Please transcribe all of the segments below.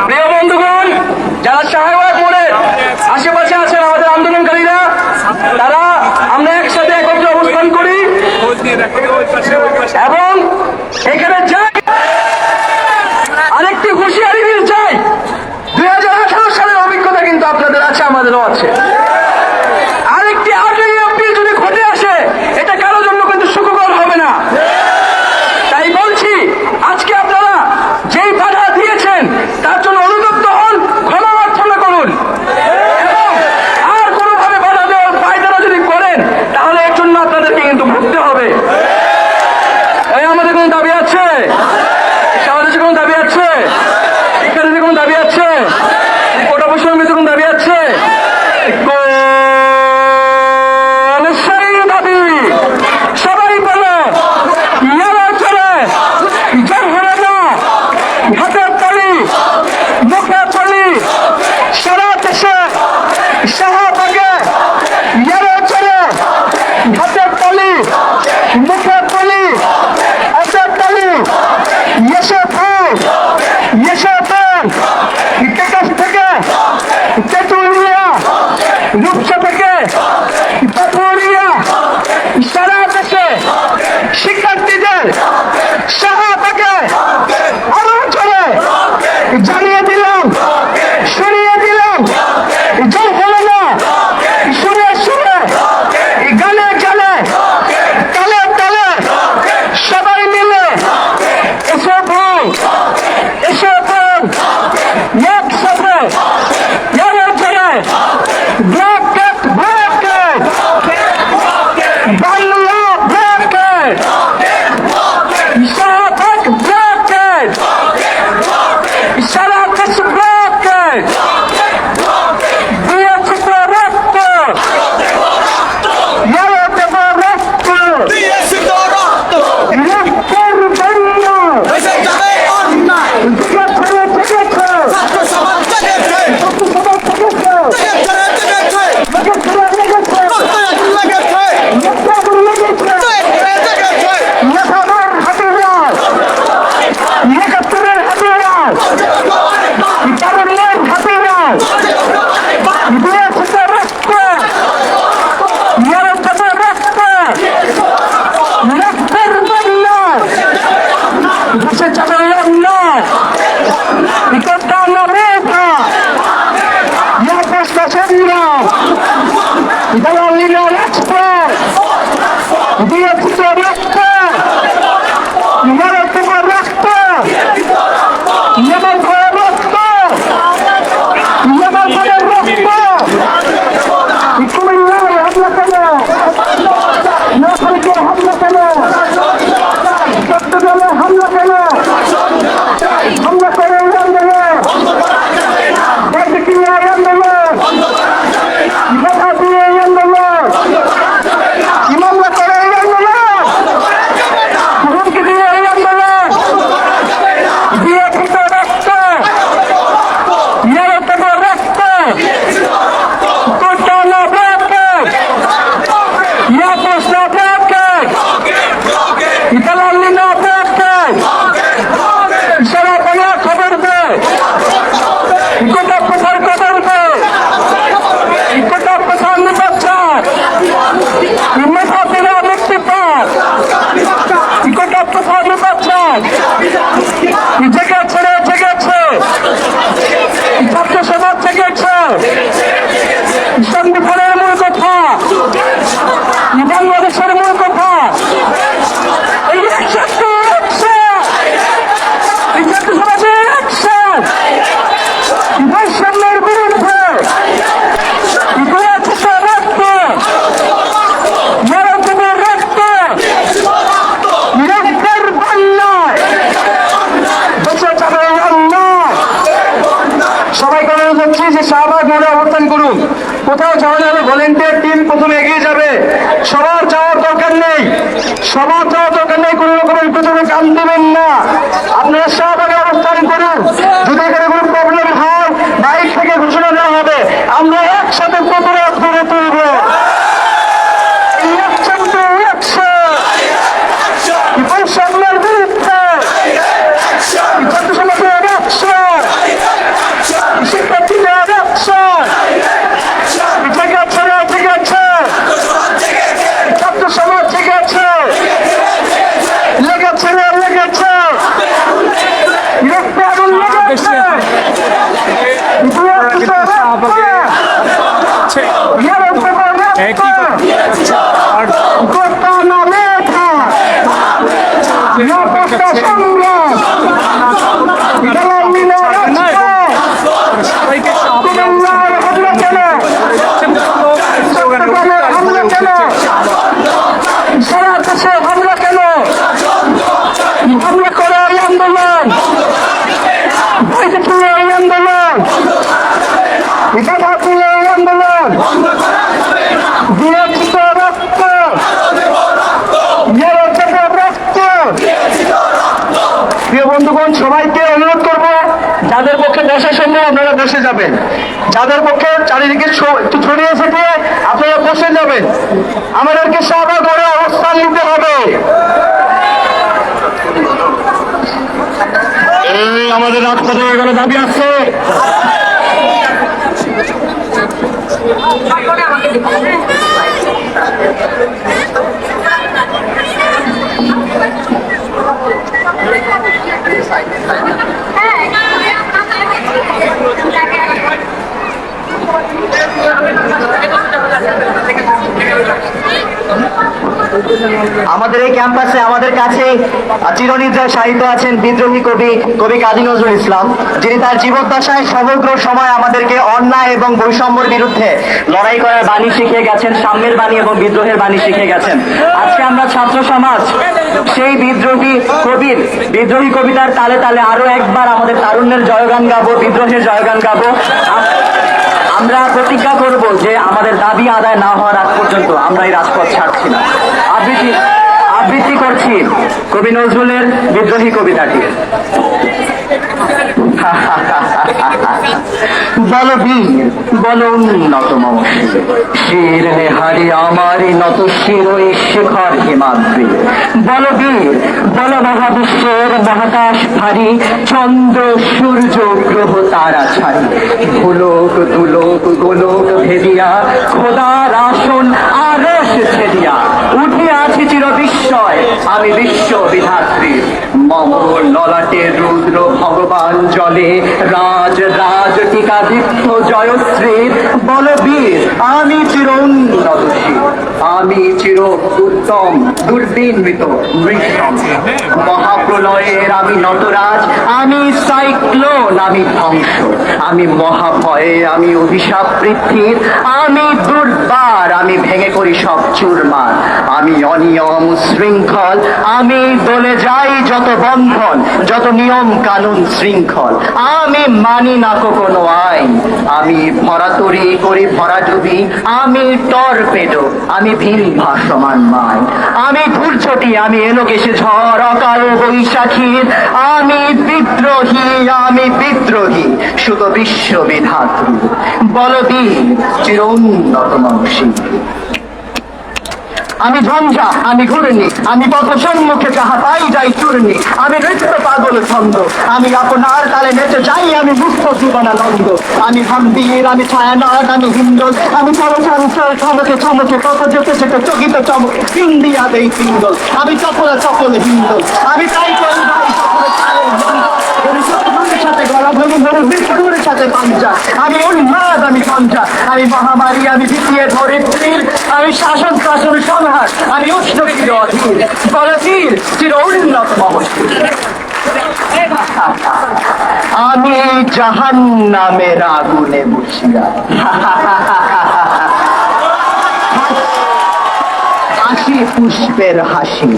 প্রিয় বন্ধুগণ, যারা শাহবাগ মোড়ের আশেপাশে আছেন আমাদের আন্দোলনকারীরা, তারা আমরা একসাথে একত্রে অবস্থান করি এবং এখানে যাই। আরেকটি হুঁশিয়ারি দিতে চাই, 2018 সালের অভিজ্ঞতা কিন্তু আপনাদের আছে, আমাদেরও আছে। আরেকটি 8ই এপ্রিল যদি ঘটে আসে, এটা কারোর জন্য কিন্তু সুখকর হবে না। তাই বলছি, আজকে আপনারা যেই বাধা দিয়েছেন তার জন্য অনুতপ্ত হন, ক্ষমা প্রার্থনা করুন এবং আর কোনোভাবে বাধা দেওয়ার পায়তারা যদি করেন তাহলে এর জন্য আপনাদেরকে কিন্তু ভুগতে হবে। এই আমাদের কোনো দাবি আছে? সমাজে কোনো দাবি আছে? শিক্ষার্থীদের কোনো দাবি আছে? কোটা বৈষম্যের কোনো দাবি আছে? সেই দাবি সবাই বলে হাতের তালি, মুখের তালি, সারা দেশে শাহবাগে হাতের তালি, মুখের তালি, হাতের তালি, থেকে তেঁতুলিয়া, রূপসা থেকে পাথুরিয়া, সারা দেশে শিক্ষার্থীদের শাহবাগে আরো জোরে জানিয়ে দিলাম, শুনিয়ে দিলাম, জয় হলো না, সুরে সুরে, গানে গানে, তালে তালে, সবাই মিলে এসে ভাই, এসে ভাই, একসাথে bracket bracket Bangla bracket Shahbag bracket সারা দেশ ব্র্যাকেট দিয়েছে তো রক্ত, দেব রক্ত, রক্তের বন্যা সংবিধানের মূল কথা, বাংলাদেশের মূল কথা, বৈষম্যের বিরুদ্ধে সবাইকে অনুরোধ করছি যে শাহবাগ মোড়ে অবস্থান করুন, কোথাও তাহলে হলো ভলেন্টিয়ার টিম প্রথমে এগিয়ে যাবে। সবার যাওয়ার দরকার নেই, সবার যাওয়ার দরকার নেই, কোনো রকমের প্রথমে কান দেবেন না। আপনারা শাহবাগে অবস্থান করুন। যদি এখানে কোনো প্রবলেম হয় বাইরে থেকে ঘোষণা দেওয়া হবে, আমরা একসাথে প্রতিরোধ করে তুলব। বৈষম্যের বিরুদ্ধে সমাজের অ্যাকশন, শিক্ষার্থীদের অ্যাকশন। ঠিক আছে না? ঠিক আছে, ছাত্র সমাজ ঠিক আছে, লেগেছে না? লেগেছে, রক্তে আগুন লেগেছে। সারা দেশে হামলা কেন? হামলা করে এই আন্দোলন, এই আন্দোলন, এই আন্দোলন, বিরোচিত রক্ত, প্রিয় বন্ধুগণ, সবাইকে অনুরোধ করব, যাদের পক্ষে বসা সম্ভব আপনারা বসে যাবেন, যাদের পক্ষে চারিদিকে একটু ছড়িয়ে ছিটিয়ে আপনারা বসে যাবেন। আমাদেরকে শাহবাগ করে অবস্থান নিতে হবে। এই আমাদের রাজপথে এগুলো দাবি আছে। আমাদের এই ক্যাম্পাসে আমাদের কাছে চিরনিদ্রায় শায়িত আছেন বিদ্রোহী কবি কাজী নজরুল ইসলাম, যিনি তার জীবদ্দশায় সমগ্র সময় আমাদেরকে অন্যায় এবং বৈষম্যের বিরুদ্ধে লড়াই করার বাণী শিখিয়ে গেছেন, সাম্যের বাণী এবং বিদ্রোহের বাণী শিখিয়ে গেছেন। আজকে আমরা ছাত্র সমাজ সেই বিদ্রোহী কবিতার তালে তালে আরো একবার আমাদের তারুণ্যের জয়গান গাবো, বিদ্রোহের জয়গান গাবো। আমরা প্রতিজ্ঞা করব যে আমাদের দাবি আদায় না হওয়ার আগ পর্যন্ত আমরা এই রাজপথ ছাড়ছি না। আবৃত্তি করছি কবি নজরুলের বিদ্রোহী কবিতাটি। বল বীর বল উন্নত মম শির নেহারি আমারি নত শির শিখর হিমাদ্রি। বল বীর বল মহাবিশ্বের মহাকাশ ভারী চন্দ্র সূর্য গ্রহ তারা ছাড়ি ভুলোক দুলোক গোলোক ভেদিয়া খোদার আসন আরশ ছেদিয়া উঠে আছি চির বিস্ময় আমি বিশ্ব বিধাত্রী। মম ললাটে রুদ্র ভগবান জলে রাজ রাজ টিকাদিত্য জয়শ্রীর। বল বীর আমি চির উন্নতশীল, আমি চির উত্তম দুর্বিন্বিত মৃষম। মহাপ্রলয়ের আমি নটরাজ, আমি সাইক্লোন, আমি ধ্বংস, আমি মহাভয়ে, আমি অভিশাপ পৃথিবীর, আমি দুর্বার, আমি ভেঙে করি সব চুরমার। আমি অনিয়ম শৃঙ্খল, আমি দলে যাই যত বন্ধন, যত নিয়ম কানুন শৃঙ্খল। আমি মানি না কোনো আইন, আমি ভরাতরি করি ভরাডুবি, আমি টর্পেডো, আমি ভিন ভাসমান মাই। আমি ধূর্ছটি, আমি এলোকেশে ঝড় অকাল বৈশাখীর। আমি বিদ্রোহী শুধু বিশ্ববিধাত্রী। বলবীর চির উন্নত মনসী। আমি ঝঞ্ঝা, আমি ঘূর্ণি, আমি পথ সম্মুখে যাহা পাই যাই চূর্ণি। আমি নৃত্য পাগল ছন্দ, আমি আপনার তালে নেচে যাই, আমি মুক্ত জীবনানন্দ। আমি ভাম্বীর, আমি ছায়ানট, আমি হিন্দল, আমি চলচঞ্চল চমকে চমকে পথ যেতে যেতে চকিত চমক ইন্ডিয়া দেই পিন্দল। আমি চপল হিন্দল, আমি তাই করি ভাই সাথে গলা ভেঙে ধরে মৃত্যুর সাথে পাঞ্জা। আমি উন্মাদ, আমি পাঞ্জা, আমি মহামারী, আমি দ্বিতীয় ধরিত্রীর, আমি শাসন শাসন সংহার, আমি উষ্ণ চির অধীর। বলবীর চির উন্নত মহসীর। আমি জাহান্নামের আগুনে বসিয়া আসি পুষ্পের হাসি।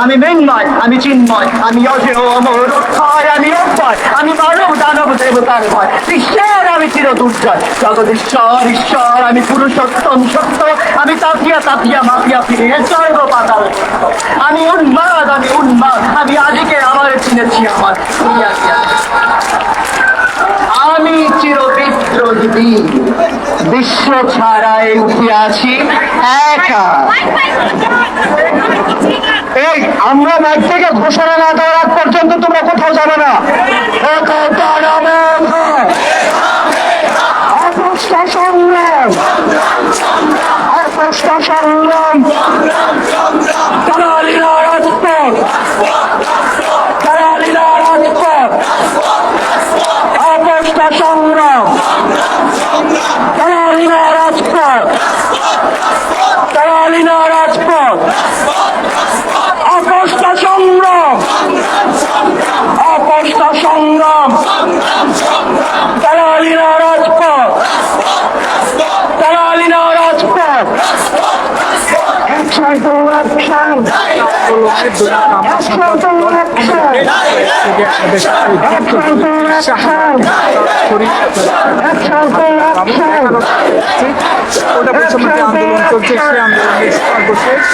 আমি মৃন্ময়, আমি চিন্ময়, আমি অজেয় অমর অক্ষয়, আমি অক্ষয়, আমি মানব দানব দেবতার ভয়, বিশ্বের আমি চির দুর্জয়, জগদীশ্বর ঈশ্বর, আমি পুরুষোত্তম সত্য, আমি তাপিয়া তাপিয়া মাপিয়া ফিরে স্বর্গ পাতাল। আমি উন্মাদ, আমি উন্মাদ, আমি আজকে আমার চিনেছি আমার দুনিয়াকে। আমি চিরবিদ্রোহী, বিশ্ব ছাড়াই উঠে আছি একা। এই আমরা মাঠ থেকে ঘোষণা না দেওয়ার আগ পর্যন্ত তোমরা কোথাও যাবে না। সংগ্রাম, সংগ্রাম, তারালীলা রাজপথ, তারালীলা রাজপথ, অবস্থা সংগ্রাম, তারালীলা রাজপথ, তারালীলা রাজপথ, অবস্থা সংগ্রাম, অবস্থা সংগ্রাম, তারালীলা রাজপথ, তারালীলা রাজপথ, action to action, action to action, action to action, action to action, ওটা প্রথমে আন্দোলন চলছে, সেই আন্দোলনের সর্বশেষ